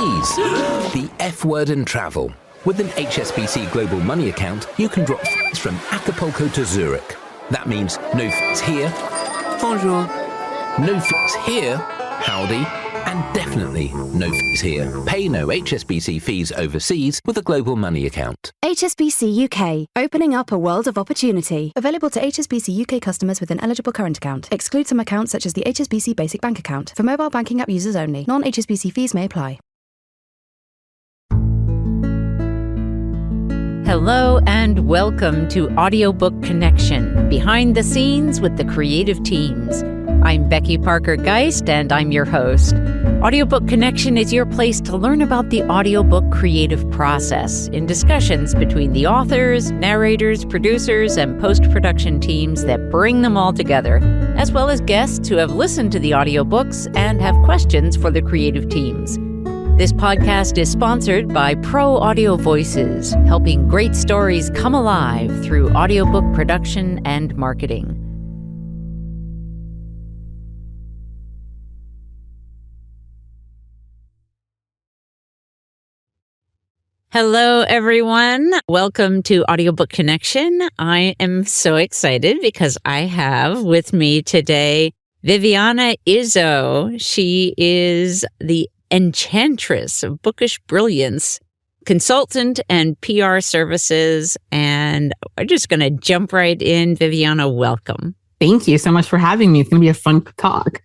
overseas. The F word in travel. With an HSBC Global Money account, you can drop fees from Acapulco to Zurich. That means no fees here, bonjour. No fees here, howdy. And definitely no fees here. Pay no HSBC fees overseas with a Global Money account. HSBC UK, opening up a world of opportunity. Available to HSBC UK customers with an eligible current account. Exclude some accounts such as the HSBC Basic Bank account. For mobile banking app users only. Non-HSBC fees may apply. Hello and welcome to Audiobook Connection, behind the scenes with the creative teams. I'm Becky Parker Geist, and I'm your host. Audiobook Connection is your place to learn about the audiobook creative process in discussions between the authors, narrators, producers, and post-production teams that bring them all together, as well as guests who have listened to the audiobooks and have questions for the creative teams. This podcast is sponsored by Pro Audio Voices, helping great stories come alive through audiobook production and marketing. Hello, everyone. Welcome to Audiobook Connection. I am so excited because I have with me today Viviana Izzo. She is the enchantress of bookish brilliance, consultant and PR services. And we're just going to jump right in. Viviana, welcome. Thank you so much for having me. It's going to be a fun talk.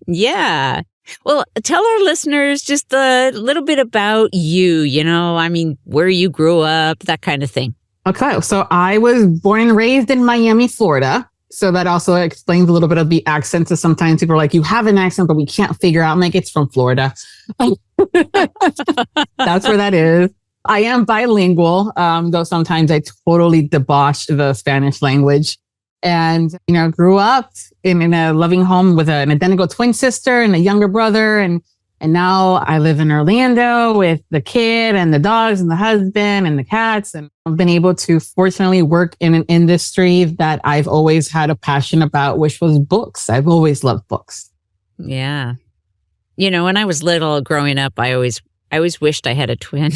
Yeah. Well, tell our listeners just a little bit about you, where you grew up, that kind of thing. Okay. So I was born and raised in Miami, Florida. So that also explains a little bit of the accent. So sometimes people are like, you have an accent, but we can't figure out. I'm like, it's from Florida. That's where that is. I am bilingual, though sometimes I totally debauch the Spanish language. And, grew up in a loving home with an identical twin sister and a younger brother. And now I live in Orlando with the kid and the dogs and the husband and the cats. And I've been able to fortunately work in an industry that I've always had a passion about, which was books. I've always loved books. Yeah. When I was little growing up, I always wished I had a twin.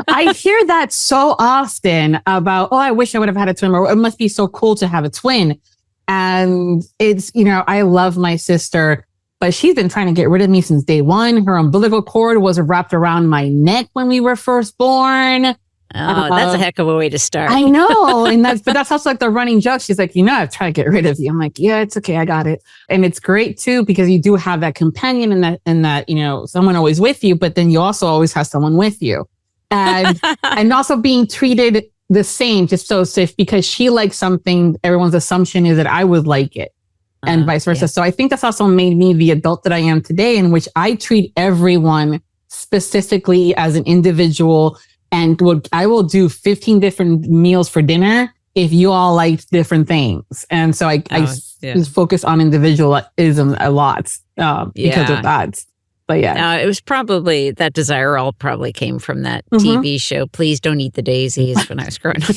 I hear that so often about, I wish I would have had a twin, or it must be so cool to have a twin. And it's, I love my sister, but she's been trying to get rid of me since day one. Her umbilical cord was wrapped around my neck when we were first born. Oh, that's a heck of a way to start. I know. And that's also like the running joke. She's like, I've tried to get rid of you. I'm like, yeah, it's okay. I got it. And it's great too, because you do have that companion and that, someone always with you, but then you also always have someone with you. And, and also being treated the same, just so if because she likes something, everyone's assumption is that I would like it and vice versa. Yeah. So I think that's also made me the adult that I am today, in which I treat everyone specifically as an individual. And I will do 15 different meals for dinner if you all like different things. And so I just focus on individualism a lot because of that. But yeah. It was probably, that desire all probably came from that TV show, Please Don't Eat the Daisies, when I was growing up.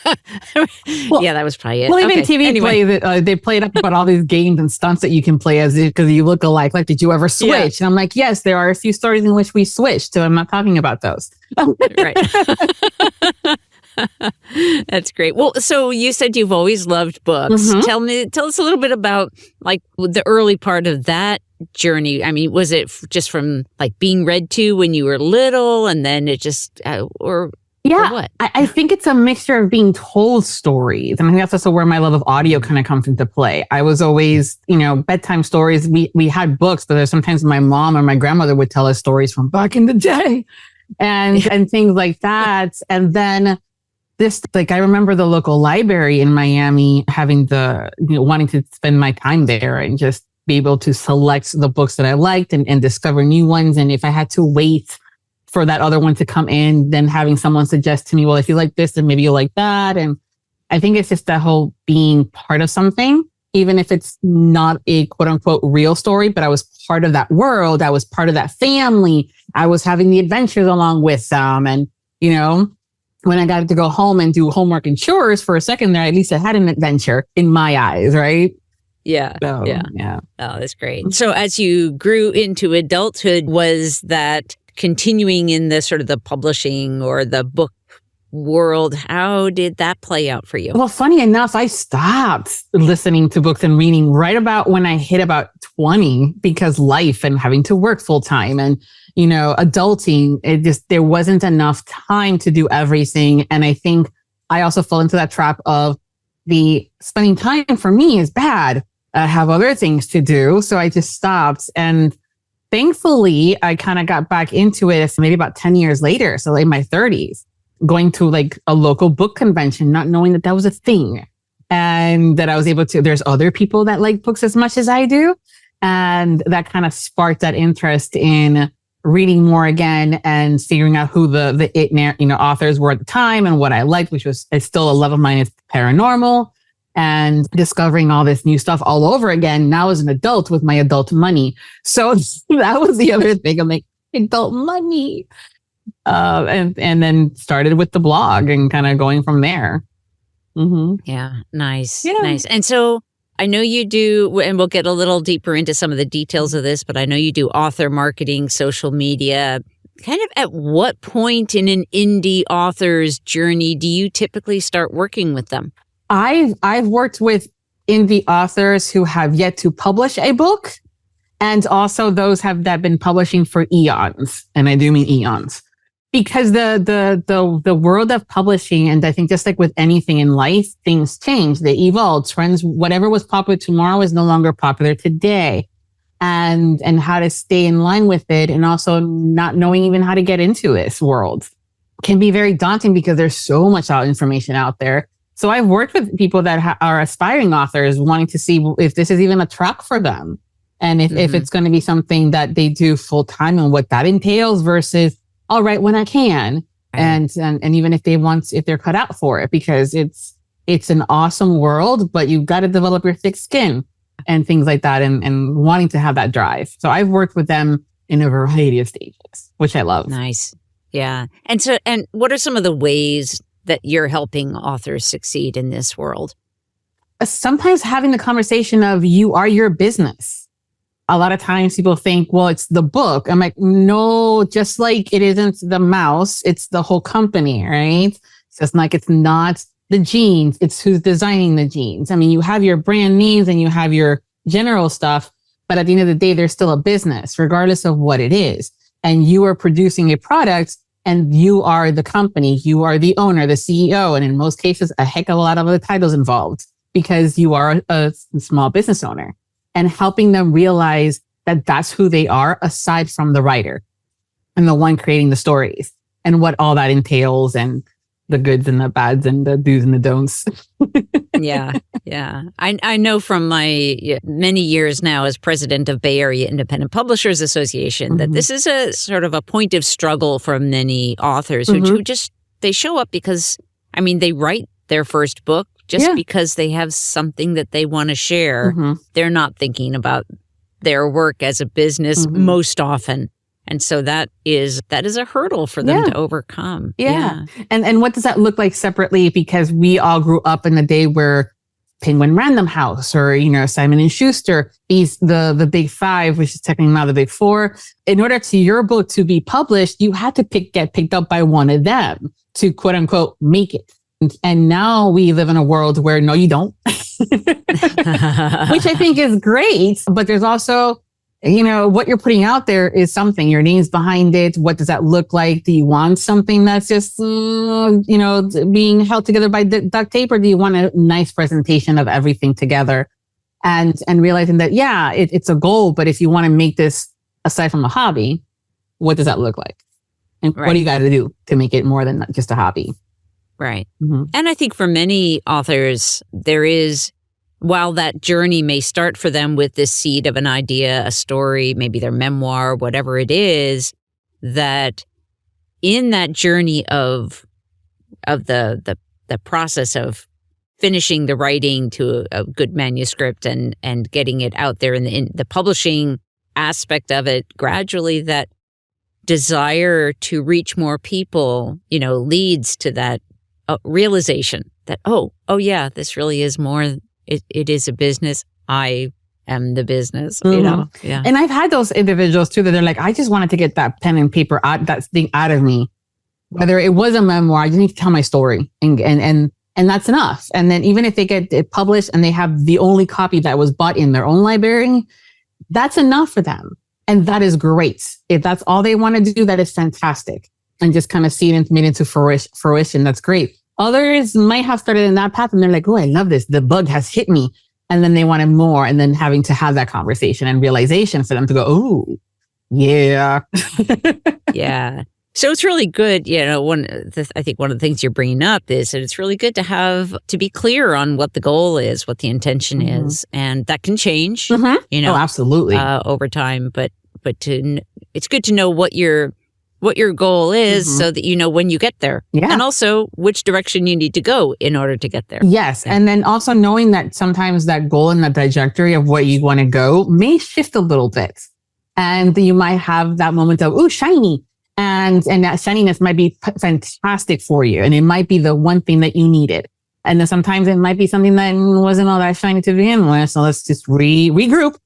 That was probably it. Well, even TV they played up about all these games and stunts that you can play because you look alike. Like, did you ever switch? Yeah. And I'm like, yes, there are a few stories in which we switched. So I'm not talking about those. Right. That's great. Well, so you said you've always loved books. Tell us a little bit about like the early part of that journey. I mean, was it just from like being read to when you were little, and then it just or what? I think it's a mixture of being told stories. I mean, that's also where my love of audio kind of comes into play. I was always, bedtime stories. We had books, but there's sometimes my mom or my grandmother would tell us stories from back in the day and things like that. And then I remember the local library in Miami having wanting to spend my time there and just be able to select the books that I liked and discover new ones. And if I had to wait for that other one to come in, then having someone suggest to me, well, if you like this, then maybe you'll like that. And I think it's just that whole being part of something, even if it's not a quote unquote real story, but I was part of that world. I was part of that family. I was having the adventures along with them. And, when I got to go home and do homework and chores for a second there, at least I had an adventure in my eyes, right? Yeah. So, Yeah. yeah. Oh, that's great. So as you grew into adulthood, was that continuing in the sort of the publishing or the book world? How did that play out for you? Well, funny enough, I stopped listening to books and reading right about when I hit about 20 because life and having to work full time and, adulting, there wasn't enough time to do everything. And I think I also fell into that trap of the spending time for me is bad. I have other things to do. So I just stopped. And thankfully, I kind of got back into it maybe about 10 years later. So in my 30s. Going to like a local book convention, not knowing that was a thing and that I was able to, there's other people that like books as much as I do. And that kind of sparked that interest in reading more again and figuring out who the authors were at the time and what I liked, which is still a love of mine is paranormal, and discovering all this new stuff all over again now as an adult with my adult money. So that was the other thing. I'm like, adult money. And then started with the blog and kind of going from there. Mm-hmm. Yeah, nice. And so I know you do, and we'll get a little deeper into some of the details of this, but I know you do author marketing, social media. Kind of at what point in an indie author's journey do you typically start working with them? I've worked with indie authors who have yet to publish a book, and also those that have been publishing for eons, and I do mean eons. Because the world of publishing, and I think just like with anything in life, things change, they evolve, trends, whatever was popular tomorrow is no longer popular today. And how to stay in line with it, and also not knowing even how to get into this world can be very daunting because there's so much information out there. So I've worked with people that are aspiring authors wanting to see if this is even a track for them. And if it's going to be something that they do full time and what that entails versus, all right, when I can. And even if they're cut out for it, because it's an awesome world, but you've got to develop your thick skin and things like that and wanting to have that drive. So I've worked with them in a variety of stages, which I love. Nice. Yeah. And what are some of the ways that you're helping authors succeed in this world? Sometimes having the conversation of you are your business. A lot of times people think, well, it's the book. I'm like, no, just like it isn't the mouse, it's the whole company, right? So it's like, it's not the jeans, it's who's designing the jeans. I mean, you have your brand names and you have your general stuff, but at the end of the day, there's still a business, regardless of what it is. And you are producing a product and you are the company, you are the owner, the CEO. And in most cases, a heck of a lot of other titles involved because you are a small business owner. And helping them realize that that's who they are aside from the writer and the one creating the stories and what all that entails and the goods and the bads and the do's and the don'ts. Yeah. I know from my many years now as president of Bay Area Independent Publishers Association that this is a sort of a point of struggle for many authors who just, they show up because, I mean, they write their first book just because they have something that they want to share. They're not thinking about their work as a business most often. And so that is a hurdle for them to overcome. Yeah. And what does that look like separately? Because we all grew up in the day where Penguin Random House or, Simon and Schuster, the big five, which is technically now the big four. In order to your book to be published, you had to get picked up by one of them to quote unquote make it. And now we live in a world where no, you don't, which I think is great. But there's also, what you're putting out there is something, your name's behind it. What does that look like? Do you want something that's just, being held together by duct tape, or do you want a nice presentation of everything together? And realizing that, it's a goal, but if you want to make this aside from a hobby, what does that look like? And what do you got to do to make it more than just a hobby? Right. And I think for many authors, there is, while that journey may start for them with this seed of an idea, a story, maybe their memoir, whatever it is, that in that journey of the process of finishing the writing to a good manuscript and getting it out there in the publishing aspect of it, gradually that desire to reach more people, leads to that realization that, oh yeah, this really is more, it is a business. I am the business, Yeah. And I've had those individuals too that they're like, I just wanted to get that pen and paper out, that thing out of me. Whether it was a memoir, I just need to tell my story and that's enough. And then even if they get it published and they have the only copy that was bought in their own library, that's enough for them. And that is great. If that's all they want to do, that is fantastic. And just kind of see it made into fruition. That's great. Others might have started in that path and they're like, oh, I love this. The bug has hit me. And then they wanted more. And then having to have that conversation and realization for them to go, oh, yeah. Yeah. So it's really good. I think one of the things you're bringing up is that it's really good to be clear on what the goal is, what the intention is. And that can change, Oh, absolutely. Over time. But it's good to know what your goal is so that you know when you get there. Yeah. And also which direction you need to go in order to get there. Yes. Yeah. And then also knowing that sometimes that goal and that trajectory of where you want to go may shift a little bit. And you might have that moment of, ooh, shiny. And that shininess might be fantastic for you. And it might be the one thing that you needed. And then sometimes it might be something that wasn't all that shiny to begin with. So let's just regroup.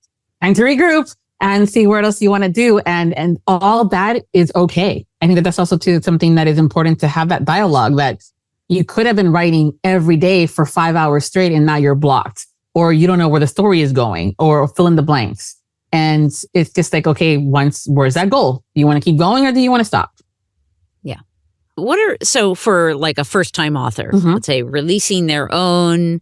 Time to regroup and see what else you want to do. And all that is okay. I think that's also something that is important to have that dialogue, that you could have been writing every day for 5 hours straight and now you're blocked, or you don't know where the story is going, or fill in the blanks. And it's just like, okay, where's that goal? Do you want to keep going or do you want to stop? Yeah. So for like a first time author, let's say releasing their own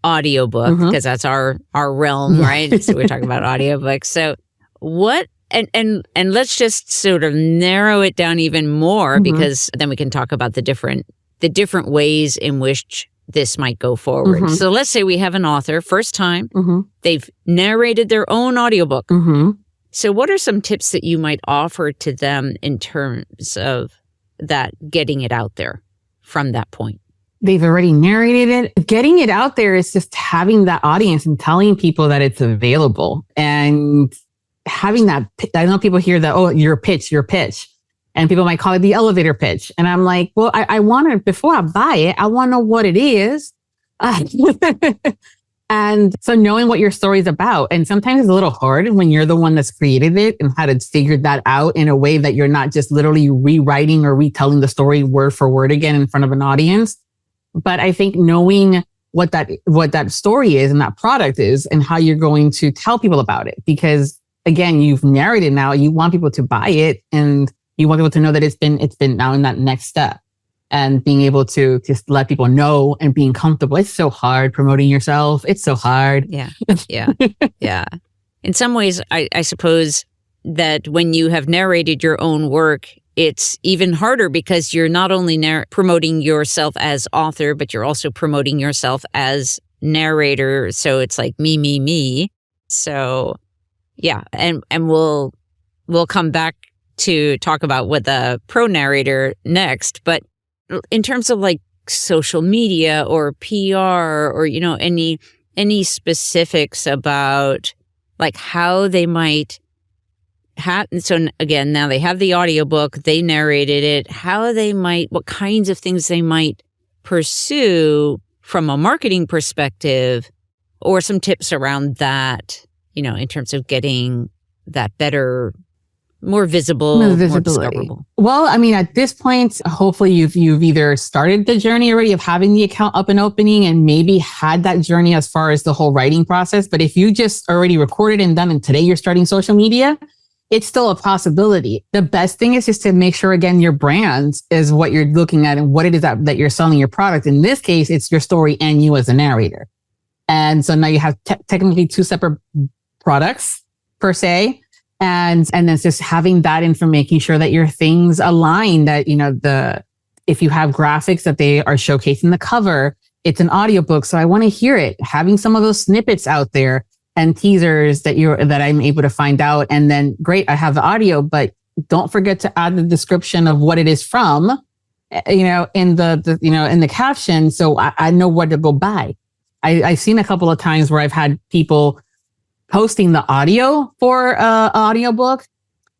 audiobook, because that's our realm, right? So we're talking about audiobooks. So what, and let's just sort of narrow it down even more, because then we can talk about the different ways in which this might go forward. So let's say we have an author, first time, they've narrated their own audiobook. So what are some tips that you might offer to them in terms of that, getting it out there from that point? They've already narrated it. Getting it out there is just having that audience and telling people that it's available, and having that. I know people hear that, oh, your pitch. And people might call it the elevator pitch. And I'm like, well, I want to, before I buy it, I want to know what it is. And so knowing what your story is about. And sometimes it's a little hard when you're the one that's created it and how to figure that out in a way that you're not just literally rewriting or retelling the story word for word again in front of an audience. But I think knowing what that story is and that product is and how you're going to tell people about it. Because again, you've narrated now, you want people to buy it, and you want people to know that it's been now in that next step, and being able to just let people know and being comfortable. It's so hard promoting yourself. It's so hard. Yeah. Yeah. In some ways, I suppose that when you have narrated your own work, it's even harder because you're not only promoting yourself as author, but you're also promoting yourself as narrator. So it's like me. So yeah. And we'll come back to talk about what the pro narrator next. But in terms of like social media or PR or, any specifics about like how they might have. So again, now they have the audiobook, they narrated it, what kinds of things they might pursue from a marketing perspective, or some tips around that, in terms of getting that better, more visible, more discoverable. Well, I mean, at this point, hopefully you've either started the journey already of having the account up and opening, and maybe had that journey as far as the whole writing process. But if you just already recorded and done, and today you're starting social media, it's still a possibility. The best thing is just to make sure, again, your brand is what you're looking at and what it is that you're selling your product. In this case, it's your story and you as a narrator. And so now you have technically two separate products per se. And then it's just having that information, making sure that your things align, that, if you have graphics that they are showcasing the cover, it's an audiobook. So I want to hear it, having some of those snippets out there and teasers that I'm able to find out. And then great, I have the audio, but don't forget to add the description of what it is from, in the caption. So I know what to go buy. I've seen a couple of times where I've had people posting the audio for audiobook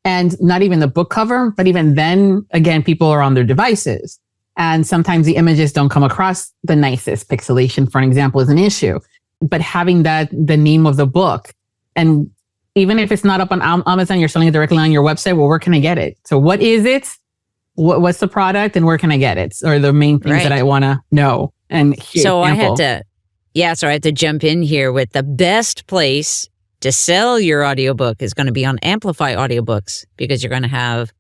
and not even the book cover. But even then, again, people are on their devices. And sometimes the images don't come across the nicest. Pixelation, for an example, is an issue. but having the name of the book. And even if it's not up on Amazon, you're selling it directly on your website. Well, where can I get it? So what is it? What's the product and where can I get it? Or the main things that I want to know. And so I had to jump in here with the best place to sell your audiobook is going to be on Amplify Audiobooks, because you're going to have,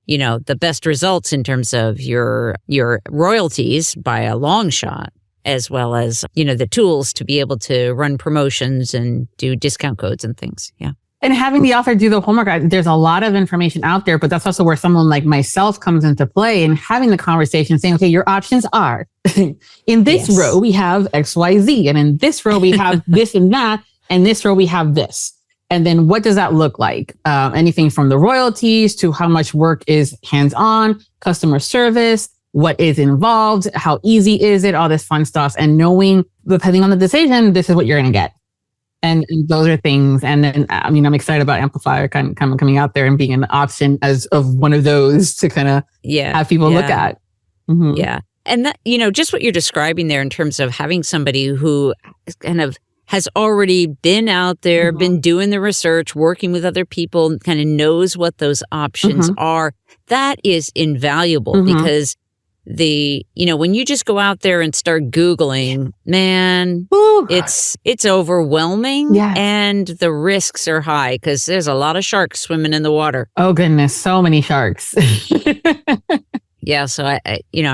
the best results in terms of your royalties by a long shot, as well as, the tools to be able to run promotions and do discount codes and things. Yeah. And having the author do the homework, there's a lot of information out there, but that's also where someone like myself comes into play, and having the conversation saying, okay, your options are in this row, we have XYZ. And in this row, we have this and that. And this row, we have this. And then what does that look like? Anything from the royalties to how much work is hands-on, customer service, what is involved, how easy is it, all this fun stuff. And knowing, depending on the decision, this is what you're going to get. And those are things. And then, I'm excited about Amplifier kind of coming out there and being an option as of one of those to kind of have people look at. Mm-hmm. Yeah. And that, just what you're describing there in terms of having somebody who kind of has already been out there, been doing the research, working with other people, kind of knows what those options are. That is invaluable because when you just go out there and start Googling, man, it's overwhelming and the risks are high because there's a lot of sharks swimming in the water. Oh goodness, so many sharks. Yeah, so I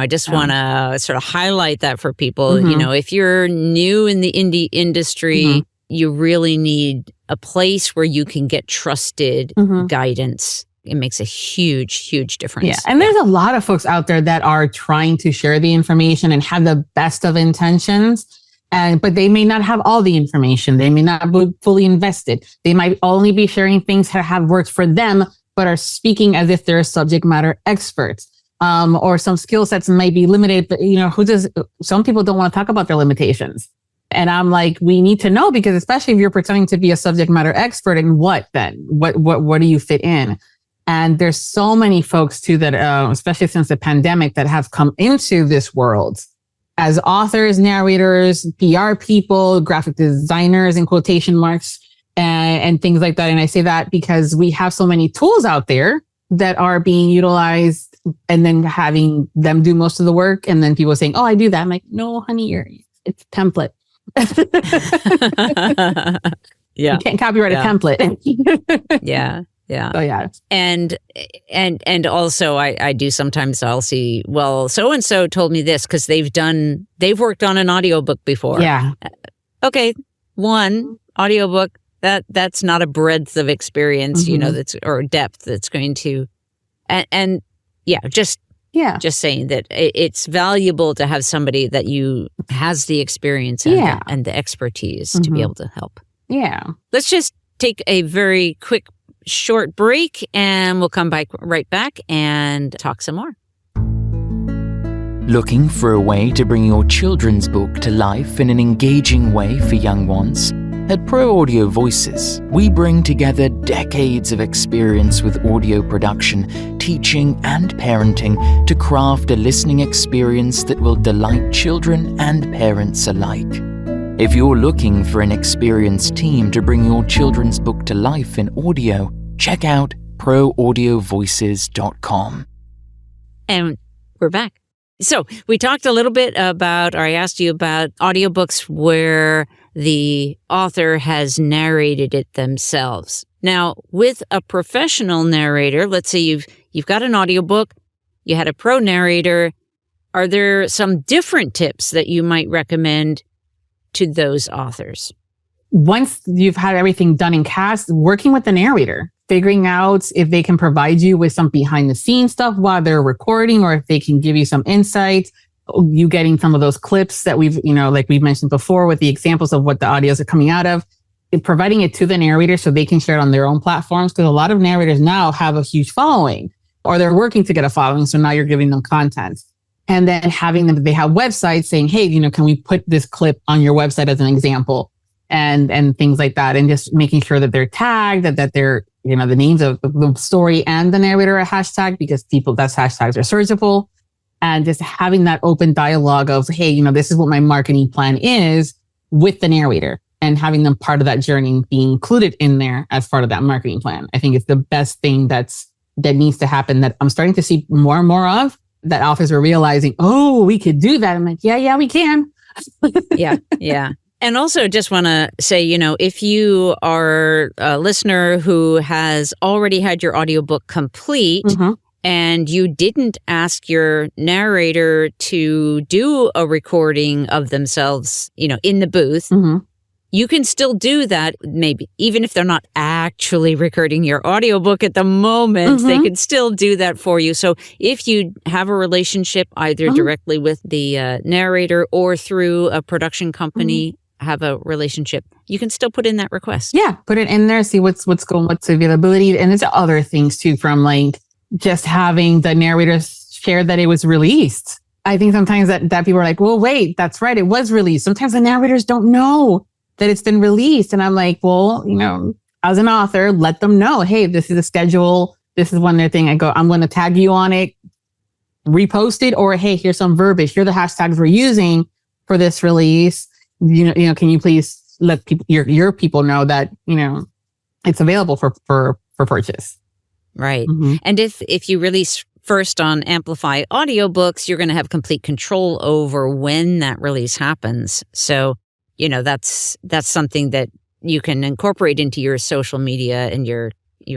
just want to sort of highlight that for people. If you're new in the indie industry, you really need a place where you can get trusted guidance. It makes a huge, huge difference. Yeah. And there's a lot of folks out there that are trying to share the information and have the best of intentions. But they may not have all the information. They may not be fully invested. They might only be sharing things that have worked for them, but are speaking as if they're a subject matter experts. Or some skill sets might be limited, but some people don't want to talk about their limitations. And I'm like, we need to know, because especially if you're pretending to be a subject matter expert, in what then? What do you fit in? And there's so many folks too that, especially since the pandemic, that have come into this world as authors, narrators, PR people, graphic designers in quotation marks, and things like that. And I say that because we have so many tools out there that are being utilized, and then having them do most of the work. And then people saying, oh, I do that. I'm like, no, honey, it's a template. You can't copyright a template. Yeah. Oh yeah. And also I do sometimes I'll see, well, so-and-so told me this because they've worked on an audiobook before. Yeah. Okay. One audiobook, that's not a breadth of experience, that's, or depth that's going to, just saying that it's valuable to have somebody that has the experience and the expertise to be able to help. Yeah. Let's just take a very quick, short break, and we'll come right back and talk some more. Looking for a way to bring your children's book to life in an engaging way for young ones? At Pro Audio Voices, we bring together decades of experience with audio production, teaching, and parenting to craft a listening experience that will delight children and parents alike. If you're looking for an experienced team to bring your children's book to life in audio, check out proaudiovoices.com. And we're back. So we talked a little bit about, or I asked you about audiobooks where the author has narrated it themselves. Now, with a professional narrator, let's say you've got an audiobook, you had a pro narrator, are there some different tips that you might recommend to those authors? Once you've had everything done in cast, working with the narrator, figuring out if they can provide you with some behind the scenes stuff while they're recording, or if they can give you some insights, you getting some of those clips that we've mentioned before with the examples of what the audios are coming out of, and providing it to the narrator so they can share it on their own platforms. Because a lot of narrators now have a huge following, or they're working to get a following. So now you're giving them content. And then having them, they have websites saying, hey, can we put this clip on your website as an example, and things like that. And just making sure that they're tagged, that they're, the names of the story and the narrator are hashtagged, because that's hashtags are searchable. And just having that open dialogue of, hey, this is what my marketing plan is. with the narrator and having them part of that journey and being included in there as part of that marketing plan. I think it's the best thing that needs to happen, that I'm starting to see more and more of, that authors are realizing, oh, we could do that. I'm like, yeah, we can. Yeah. And also just want to say, if you are a listener who has already had your audiobook complete, and you didn't ask your narrator to do a recording of themselves, in the booth, you can still do that, maybe, even if they're not actually recording your audiobook at the moment, they can still do that for you. So if you have a relationship either directly with the narrator or through a production company, have a relationship, you can still put in that request. Yeah, put it in there, see what's going, what's availability. And there's other things too, from like just having the narrator share that it was released. I think sometimes that people are like, well, wait, that's right, it was released. Sometimes the narrators don't know that it's been released. And I'm like, well, as an author, let them know, hey, this is a schedule. This is one their thing. I go, I'm going to tag you on it, repost it, or hey, here's some verbiage. Here are the hashtags we're using for this release. Can you please let people, your people know that, it's available for purchase. Right. And if you release first on Amplify audiobooks, you're going to have complete control over when that release happens. So, that's something that you can incorporate into your social media and your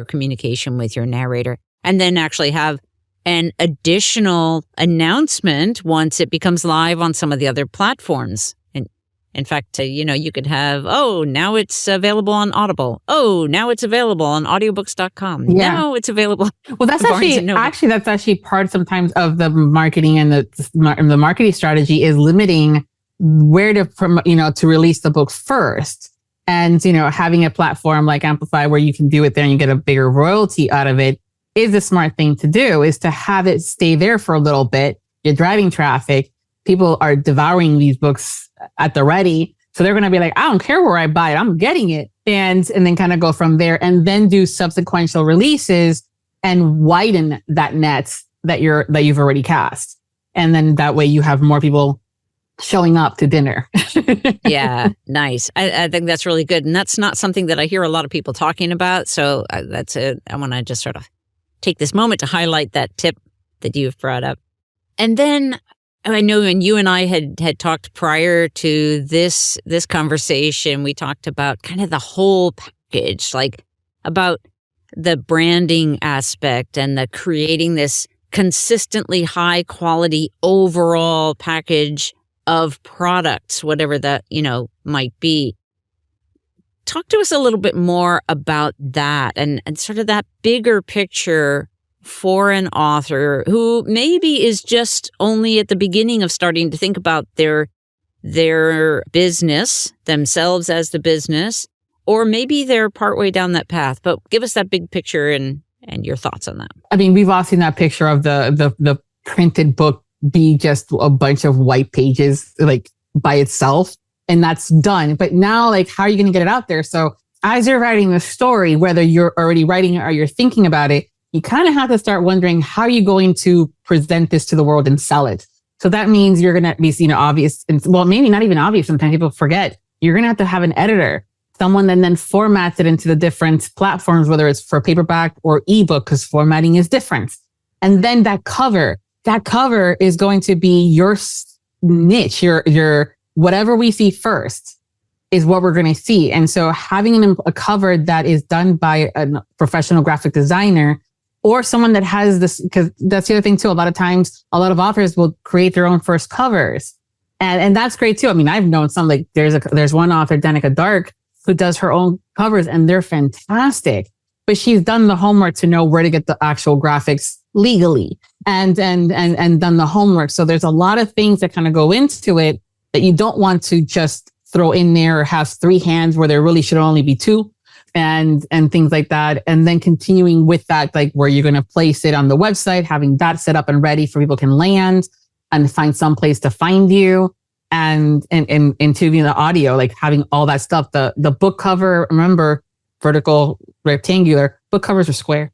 communication with your narrator, and then actually have an additional announcement once it becomes live on some of the other platforms. And in fact, you could have, now it's available on Audible. Now it's available on audiobooks.com. Yeah. Now it's available. Well, that's actually part sometimes of the marketing, and the marketing strategy is limiting where to promote, to release the book first. And, having a platform like Amplify where you can do it there and you get a bigger royalty out of it is a smart thing to do, is to have it stay there for a little bit. You're driving traffic. People are devouring these books at the ready. So they're going to be like, I don't care where I buy it, I'm getting it. And then kind of go from there, and then do subsequential releases and widen that net that you've already cast. And then that way you have more people showing up to dinner. Yeah, nice. I think that's really good. And that's not something that I hear a lot of people talking about. So I want to just sort of take this moment to highlight that tip that you've brought up. And then I know when you and I had talked prior to this conversation, we talked about kind of the whole package, like about the branding aspect and the creating this consistently high quality overall package of products, whatever that, might be. Talk to us a little bit more about that and sort of that bigger picture for an author who maybe is just only at the beginning of starting to think about their business, themselves as the business, or maybe they're partway down that path. But give us that big picture and your thoughts on that. I mean, we've all seen that picture of the printed book be just a bunch of white pages, like by itself, and that's done. But now, like, how are you going to get it out there? So as you're writing the story, whether you're already writing it or you're thinking about it, you kind of have to start wondering, how are you going to present this to the world and sell it? So that means you're going to be, obvious, and well, maybe not even obvious. Sometimes people forget. You're going to have an editor, someone that then formats it into the different platforms, whether it's for paperback or ebook, because formatting is different. And then that cover is going to be your niche, your whatever we see first is what we're going to see. And so having a cover that is done by a professional graphic designer or someone that has this, because that's the other thing too. A lot of times, a lot of authors will create their own first covers. And that's great too. I mean, I've known some, like there's one author, Danica Dark, who does her own covers and they're fantastic. But she's done the homework to know where to get the actual graphics legally and done the homework. So there's a lot of things that kind of go into it that you don't want to just throw in there or have three hands where there really should only be two and things like that. And then continuing with that, like where you're going to place it on the website, having that set up and ready for people can land and find some place to find you. And into the audio, like having all that stuff, the book cover, remember, vertical, rectangular, book covers are square.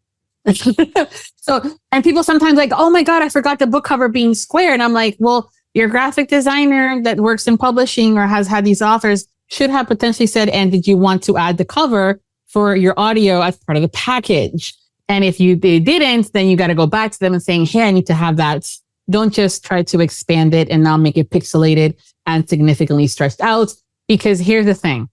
So, and people sometimes like, oh my God, I forgot the book cover being square. And I'm like, well, your graphic designer that works in publishing or has had these authors should have potentially said, and did you want to add the cover for your audio as part of the package? And if they didn't, then you got to go back to them and saying, hey, I need to have that. Don't just try to expand it and now make it pixelated and significantly stretched out. Because here's the thing.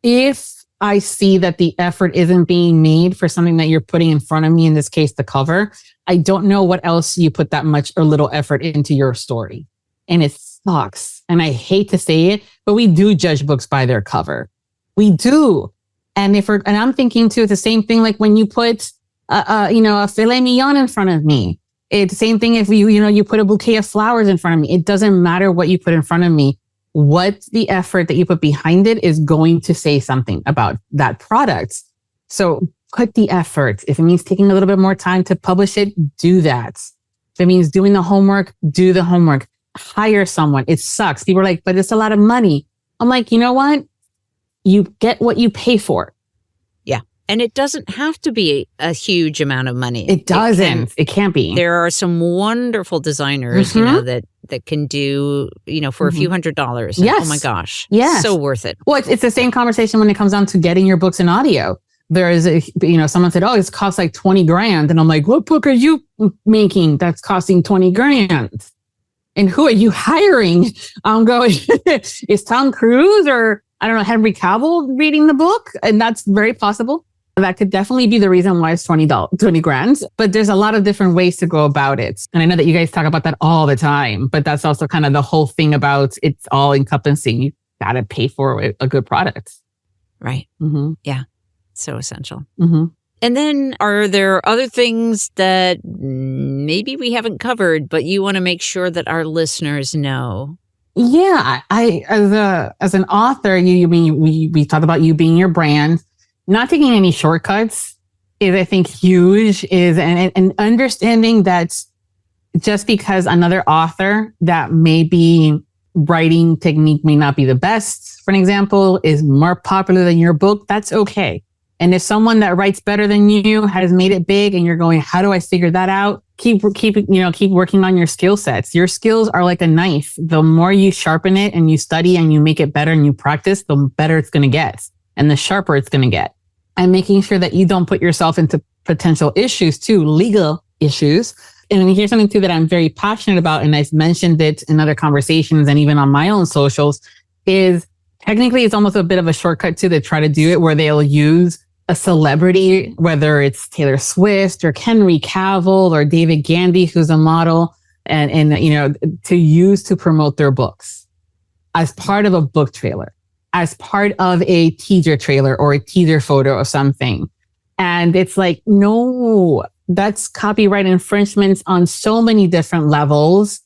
If I see that the effort isn't being made for something that you're putting in front of me, in this case, the cover, I don't know what else you put that much or little effort into your story. And it sucks. And I hate to say it, but we do judge books by their cover. We do. And I'm thinking too, it's the same thing like when you put a filet mignon in front of me. It's the same thing if you put a bouquet of flowers in front of me. It doesn't matter what you put in front of me. What the effort that you put behind it is going to say something about that product. So put the effort. If it means taking a little bit more time to publish it, do that. If it means doing the homework, do the homework. Hire someone. It sucks. People are like, but it's a lot of money. I'm like, you know what? You get what you pay for. Yeah. And it doesn't have to be a huge amount of money. It doesn't. It can't be. There are some wonderful designers, that can do, for a few $100s. Yes. Oh my gosh. Yes. So worth it. Well, it's the same conversation when it comes down to getting your books in audio. There is someone said, oh, it costs like 20 grand. And I'm like, what book are you making that's costing 20 grand? And who are you hiring? I'm going, is Tom Cruise or I don't know, Henry Cavill reading the book? And that's very possible. That could definitely be the reason why it's 20 grand. But there's a lot of different ways to go about it. And I know that you guys talk about that all the time, but that's also kind of the whole thing about it's all encompassing. You got to pay for a good product. Right. Mm-hmm. Yeah. So essential. Mm-hmm. And then are there other things that maybe we haven't covered, but you want to make sure that our listeners know? Yeah. As an author, we talked about you being your brand. Not taking any shortcuts is, I think, huge. And understanding that just because another author that maybe writing technique may not be the best, for an example, is more popular than your book, that's okay. And if someone that writes better than you has made it big and you're going, how do I figure that out? Keep working on your skill sets. Your skills are like a knife. The more you sharpen it and you study and you make it better and you practice, the better it's going to get and the sharper it's going to get. And making sure that you don't put yourself into potential issues too, legal issues. And here's something too that I'm very passionate about, and I've mentioned it in other conversations and even on my own socials, is technically it's almost a bit of a shortcut too. They try to do it where they'll use a celebrity, whether it's Taylor Swift or Henry Cavill or David Gandy, who's a model, and to use to promote their books as part of a book trailer, as part of a teaser trailer or a teaser photo of something. And it's like, no, that's copyright infringements on so many different levels.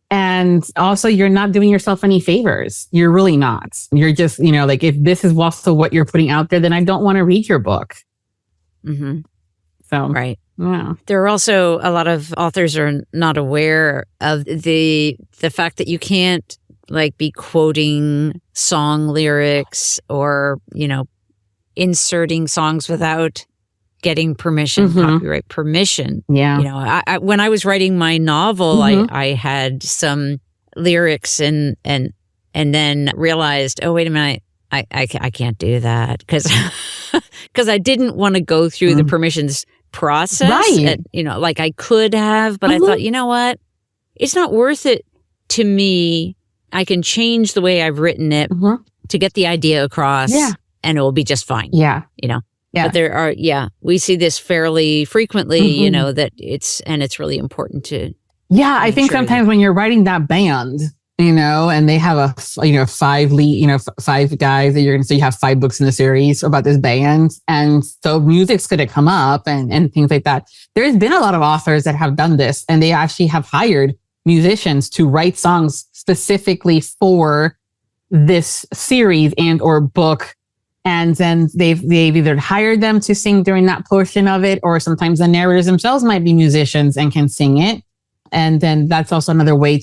And also you're not doing yourself any favors. You're really not. You're just, if this is also what you're putting out there, then I don't want to read your book. Mm-hmm. So, right. Yeah. There are also a lot of authors are not aware of the fact that you can't be quoting song lyrics or, inserting songs without getting permission, copyright permission. Yeah. When I was writing my novel, I had some lyrics and then realized, oh, wait a minute, I can't do that because I didn't want to go through the permissions process. Right. I could have, but I thought, you know what? It's not worth it to me. I can change the way I've written it to get the idea across and it will be just fine. Yeah. Yeah. But there are, we see this fairly frequently, that it's really important to. Yeah. I think sometimes when you're writing that band, and they have five guys that you're going to say you have 5 books in the series about this band. And so music's going to come up and things like that. There's been a lot of authors that have done this and they actually have hired musicians to write songs specifically for this series and or book. And then they've either hired them to sing during that portion of it, or sometimes the narrators themselves might be musicians and can sing it. And then that's also another way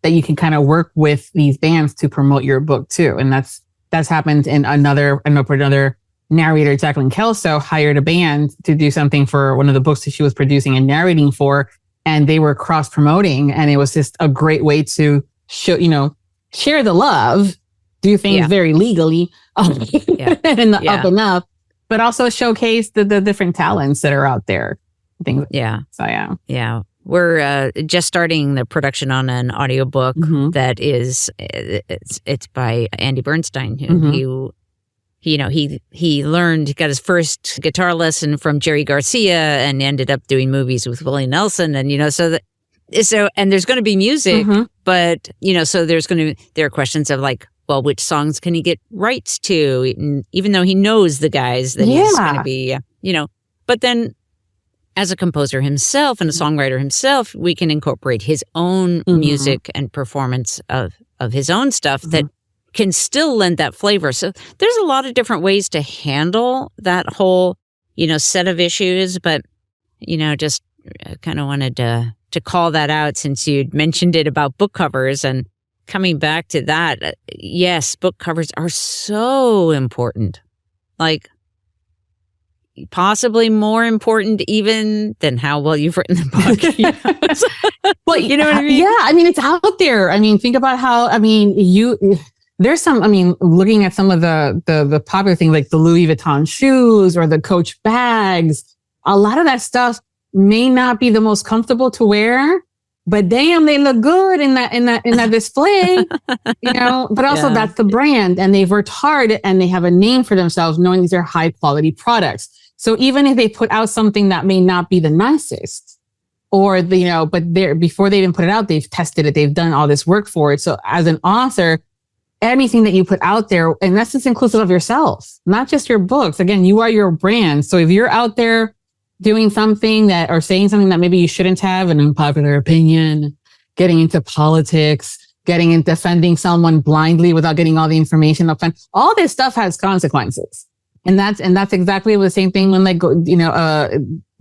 that you can kind of work with these bands to promote your book too. And that's happened in another narrator, Jacqueline Kelso, hired a band to do something for one of the books that she was producing and narrating for. And they were cross promoting. And it was just a great way to show, share the love do things very legally and up and up, but also showcase the different talents that are out there. Things. Yeah. So, yeah. Yeah. We're just starting the production on an audiobook that is, it's by Andy Bernstein, who he learned, he got his first guitar lesson from Jerry Garcia and ended up doing movies with Willie Nelson. And, and there's going to be music, but, so there are questions of like, well, which songs can he get rights to? Even though he knows the guys that he's going to be, but then as a composer himself and a songwriter himself, we can incorporate his own music and performance of his own stuff that can still lend that flavor. So there's a lot of different ways to handle that whole, set of issues, but, just kind of wanted to call that out since you'd mentioned it about book covers. And coming back to that, yes, book covers are so important. Like, possibly more important even than how well you've written the book. Well, you know what I mean? Yeah, I mean, it's out there. I mean, think about how, there's some, looking at some of the popular things like the Louis Vuitton shoes or the Coach bags, a lot of that stuff may not be the most comfortable to wear, but damn, they look good in that display, but also that's the brand, and they've worked hard and they have a name for themselves knowing these are high quality products. So even if they put out something that may not be the nicest or but before they even put it out, they've tested it. They've done all this work for it. So as an author, anything that you put out there, and that's just inclusive of yourself, not just your books. Again, you are your brand. So if you're out there doing something or saying something that maybe you shouldn't have, an unpopular opinion, getting into politics, getting into defending someone blindly without getting all the information up front, all this stuff has consequences. And that's exactly the same thing when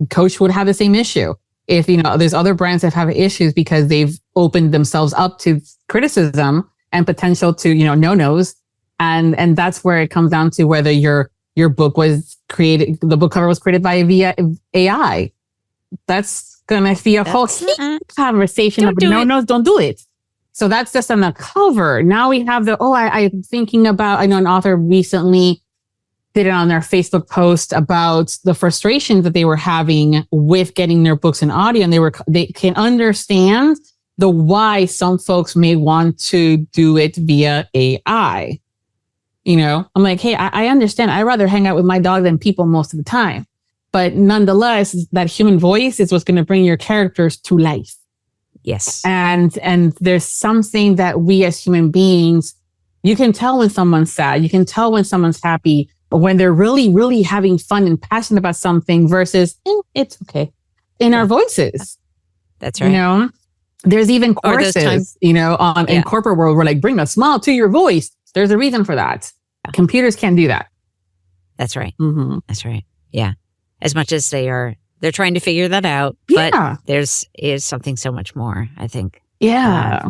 Coach would have the same issue. If, there's other brands that have issues because they've opened themselves up to criticism and potential to, no-nos. And that's where it comes down to whether your book was created, the book cover was created via AI. That's going to be a whole conversation of no-nos, don't do it. So that's just on the cover. Now we have I'm thinking about, I know an author recently did it on their Facebook post about the frustrations that they were having with getting their books in audio. And they can understand the why some folks may want to do it via AI. I'm like, hey, I understand. I'd rather hang out with my dog than people most of the time. But nonetheless, that human voice is what's going to bring your characters to life. Yes. And there's something that we as human beings, you can tell when someone's sad. You can tell when someone's happy, when they're really, really having fun and passionate about something versus it's okay in our voices. That's right. There's even courses, in corporate world where like bring a smile to your voice. There's a reason for that. Computers can't do that. That's right. Mm-hmm. That's right. Yeah. As much as they're trying to figure that out, but is something so much more, I think. Yeah.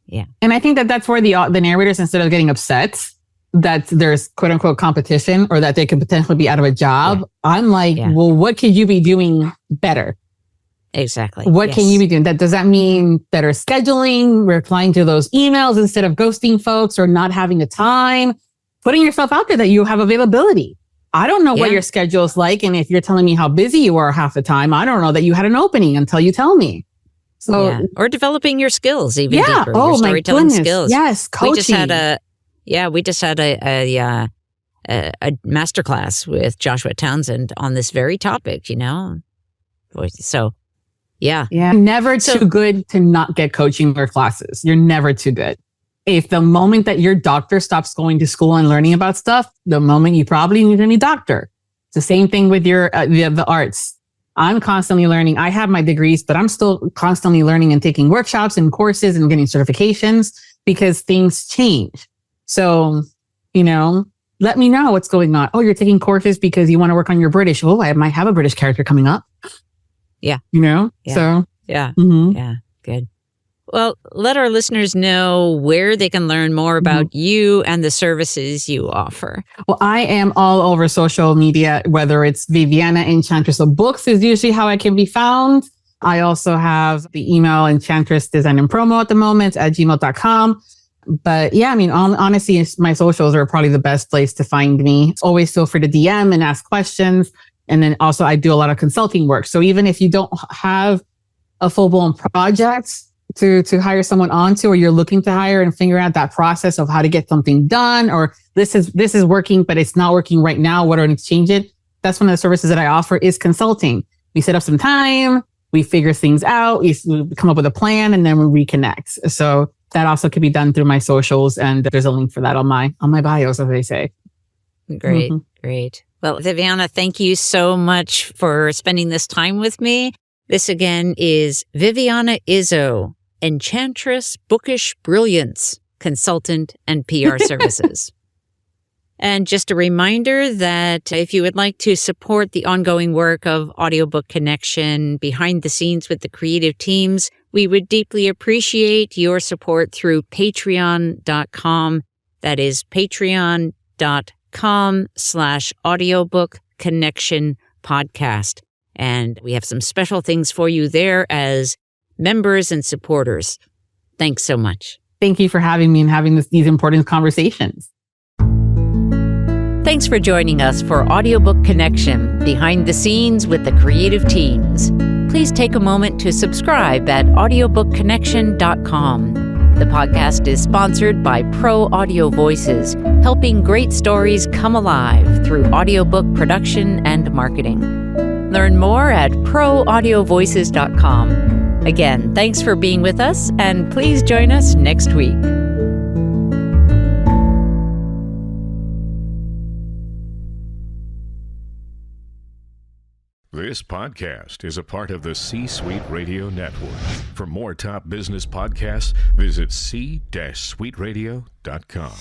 Yeah. And I think that's where the narrators, instead of getting upset that there's quote unquote competition or that they could potentially be out of a job, I'm like, well, what could you be doing better? Exactly. What can you be doing? Does that mean better scheduling, replying to those emails instead of ghosting folks or not having the time, putting yourself out there that you have availability? I don't know what your schedule is like. And if you're telling me how busy you are half the time, I don't know that you had an opening until you tell me. So, or developing your skills even deeper. Oh, your storytelling my goodness. skills. Yes. Coaching. We just had a masterclass with Joshua Townsend on this very topic, So, yeah. Never too good to not get coaching or classes. You're never too good. If the moment that your doctor stops going to school and learning about stuff, the moment you probably need a new doctor. It's the same thing with your the arts. I'm constantly learning. I have my degrees, but I'm still constantly learning and taking workshops and courses and getting certifications because things change. So, let me know what's going on. Oh, you're taking courses because you want to work on your British. Oh, I might have a British character coming up. Yeah. So. Yeah. Mm-hmm. Yeah. Good. Well, let our listeners know where they can learn more about you and the services you offer. Well, I am all over social media, whether it's Viviana Enchantress of Books is usually how I can be found. I also have the email Enchantress Design and Promo at the moment at gmail.com. But yeah, I mean, honestly, my socials are probably the best place to find me. Always feel free to DM and ask questions. And then also I do a lot of consulting work. So even if you don't have a full-blown project to hire someone onto, or you're looking to hire and figure out that process of how to get something done, or this is working, but it's not working right now, what do I need to change it? That's one of the services that I offer is consulting. We set up some time, we figure things out, we come up with a plan, and then we reconnect. So that also can be done through my socials, and there's a link for that on my bios, as they say. Great, great. Well, Viviana, thank you so much for spending this time with me. This again is Viviana Izzo, Enchantress Bookish Brilliance, Consultant and PR Services. And just a reminder that if you would like to support the ongoing work of Audiobook Connection behind the scenes with the creative teams, we would deeply appreciate your support through patreon.com. That is patreon.com/audiobook connection podcast. And we have some special things for you there as members and supporters. Thanks so much. Thank you for having me and having these important conversations. Thanks for joining us for Audiobook Connection, behind the scenes with the creative teams. Please take a moment to subscribe at audiobookconnection.com. The podcast is sponsored by Pro Audio Voices, helping great stories come alive through audiobook production and marketing. Learn more at proaudiovoices.com. Again, thanks for being with us, and please join us next week. This podcast is a part of the C-Suite Radio Network. For more top business podcasts, visit c-suiteradio.com.